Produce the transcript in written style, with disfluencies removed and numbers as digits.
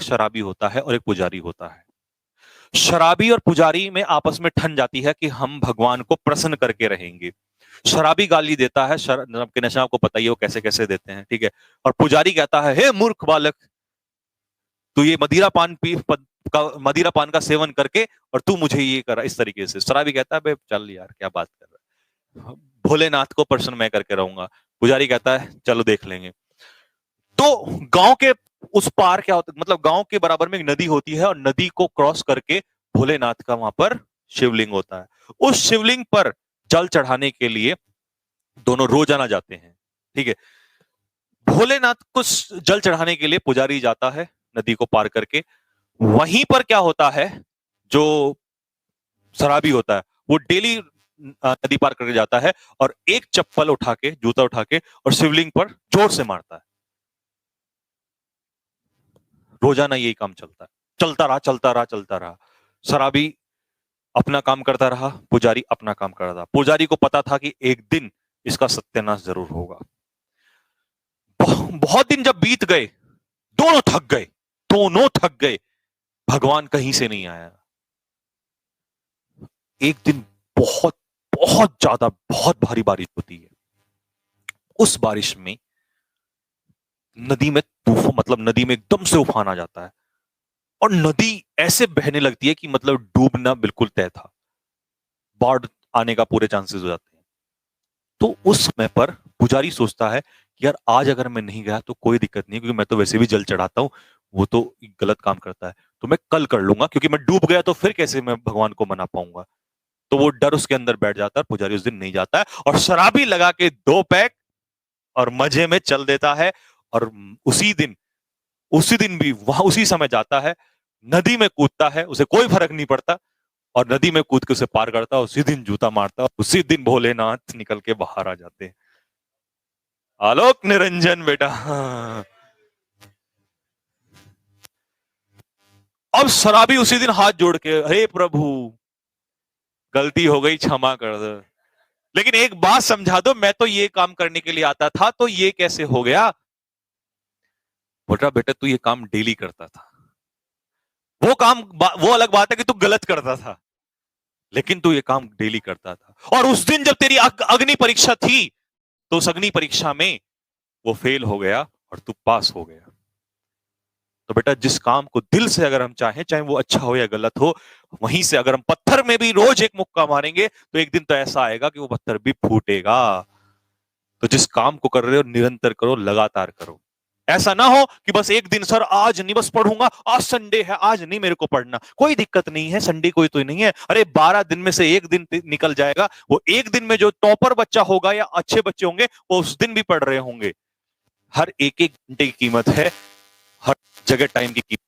शराबी होता है और एक पुजारी होता है। शराबी और पुजारी में आपस में ठन जाती है कि हम भगवान को प्रसन्न करके रहेंगे। शराबी गाली देता है, शराब के नशा आपको पता ही है वो कैसे कैसे देते हैं, ठीक है। और पुजारी कहता है, हे मूर्ख बालक, तू ये मदिरा पान का सेवन करके और तू मुझे ये करा इस तरीके से। शराबी कहता है, बे चल यार क्या बात कर रहा है, भोलेनाथ को प्रसन्न मैं करके रहूंगा। पुजारी कहता है चलो देख लेंगे। तो गांव के उस पार क्या होता है, मतलब गांव के बराबर में एक नदी होती है और नदी को क्रॉस करके भोलेनाथ का वहां पर शिवलिंग होता है। उस शिवलिंग पर जल चढ़ाने के लिए दोनों रोजाना जाते हैं, ठीक है। भोलेनाथ को जल चढ़ाने के लिए पुजारी जाता है नदी को पार करके। वहीं पर क्या होता है, जो शराबी होता है वो डेली नदी पार करके जाता है और एक चप्पल उठा के, जूता उठा के और शिवलिंग पर जोर से मारता है। रोजाना यही काम चलता है, चलता रहा चलता रहा चलता रहा। शराबी अपना काम करता रहा, पुजारी अपना काम कर रहा था। पुजारी को पता था कि एक दिन इसका सत्यानाश जरूर होगा। बहुत दिन जब बीत गए, दोनों थक गए, दोनों थक गए, भगवान कहीं से नहीं आया। एक दिन बहुत बहुत ज्यादा बहुत भारी बारिश होती है। उस बारिश में नदी में तूफान, मतलब नदी में एकदम से उफान आ जाता है और नदी ऐसे बहने लगती है कि मतलब डूबना बिल्कुल तय था, बाढ़ आने का पूरे चांसेस हो जाते हैं। तो उस समय पर पुजारी सोचता है कि यार आज अगर मैं नहीं गया तो कोई दिक्कत नहीं, क्योंकि मैं तो वैसे भी जल चढ़ाता हूं, वो तो गलत काम करता है, तो मैं कल कर लूंगा, क्योंकि मैं डूब गया तो फिर कैसे मैं भगवान को मना पाऊंगा। तो वो डर उसके अंदर बैठ जाता है, पुजारी उस दिन नहीं जाता है और शराबी लगा के 2 पैक और मजे में चल देता है। और उसी दिन भी वहां उसी समय जाता है, नदी में कूदता है, उसे कोई फर्क नहीं पड़ता और नदी में कूद के उसे पार करता है। उसी दिन जूता मारता है, उसी दिन भोलेनाथ निकल के बाहर आ जाते हैं। आलोक निरंजन बेटा। अब शराबी उसी दिन हाथ जोड़ के, हे प्रभु गलती हो गई, क्षमा कर दो, लेकिन एक बात समझा दो, मैं तो ये काम करने के लिए आता था, तो ये कैसे हो गया। बोला बेटा तू ये काम डेली करता था, वो अलग बात है कि तू गलत करता था, लेकिन तू ये काम डेली करता था। और उस दिन जब तेरी अग्नि परीक्षा थी तो उस अग्नि परीक्षा में वो फेल हो गया और तू पास हो गया। तो बेटा जिस काम को दिल से अगर हम चाहें, चाहे वो अच्छा हो या गलत हो, वहीं से अगर हम पत्थर में भी रोज एक मुक्का मारेंगे तो एक दिन तो ऐसा आएगा कि वो पत्थर भी फूटेगा। तो जिस काम को कर रहे हो निरंतर करो, लगातार करो। ऐसा ना हो कि बस एक दिन सर आज नहीं, बस पढ़ूंगा, आज संडे है आज नहीं मेरे को पढ़ना, कोई दिक्कत नहीं है, संडे कोई तो नहीं है। अरे 12 दिन में से एक दिन निकल जाएगा, वो एक दिन में जो टॉपर बच्चा होगा या अच्छे बच्चे होंगे वो उस दिन भी पढ़ रहे होंगे। हर एक एक घंटे की कीमत है, हर जगह टाइम की कीमत।